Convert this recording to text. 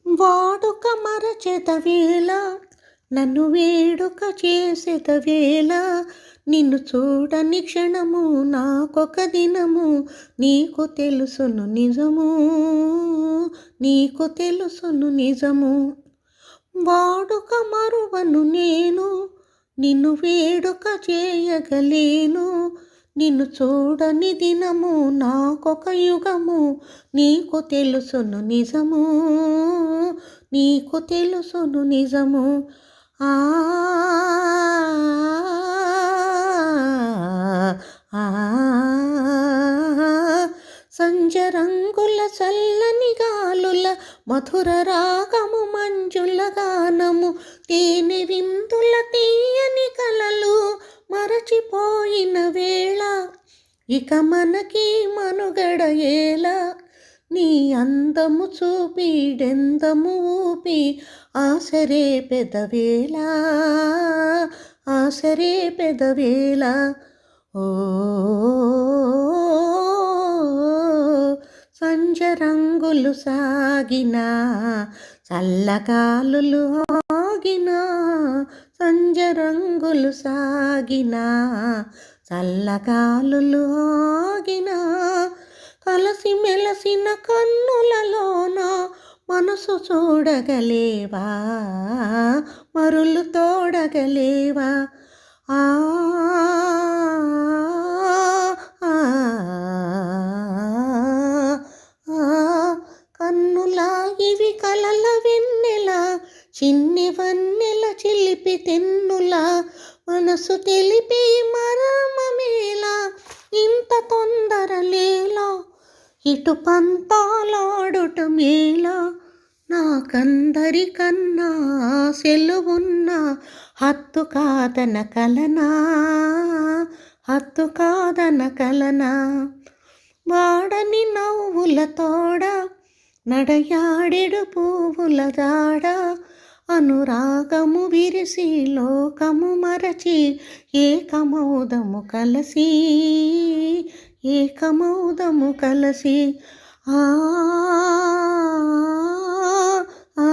వాడుక మరచెదవేళ నన్ను వేడుక చేసేదవేళ నిన్ను చూడని క్షణము నాకొక దినము నీకు తెలుసును నిజము నీకు తెలుసును నిజము వాడుక మరువను నేను నిన్ను వేడుక చేయగలేను నిన్ను చూడని దినము నాకొక యుగము నీకు తెలుసును నిజము నీకు తెలుసును నిజము ఆ సంజరంగుల చల్లని గాలుల మధుర రాగము మంజుల గానము తేనె విందుల తీయని కలలు మరచిపోయిన వేళ ఇక మనకి మనుగడ ఏలా నీ అందము చూపిడెందము ఊపి ఆసరే పెదవేళ ఆసరే పెదవేళ ఓ సంజరంగులు సాగిన చల్లగాలులు ఆగిన సంజరంగులు సాగిన చల్లగాలులు ఆగిన కలసి మెలసిన కన్నులలోన మనసు చూడగలేవా మరులు తోడగలేవా ఆ కన్నులా ఇవి కలల వెన్నెల చిన్ని వన్నెల చిలిపి తెన్నులా మనసు తెలిపి మరమమేలా ఇంత తొందర లేలా ఇటు పంతాలాడుట మేలా నాకందరికన్నా సెలవున్న హత్తు కాదన కలనా హత్తు కాదన కలనా వాడని నవ్వుల తోడ నడయాడెడు పువ్వుల దాడ అనురాగము విరిసి లోకము మరచి ఏకమౌదము కలసి ఏకమౌదము కలసి ఆ ఆ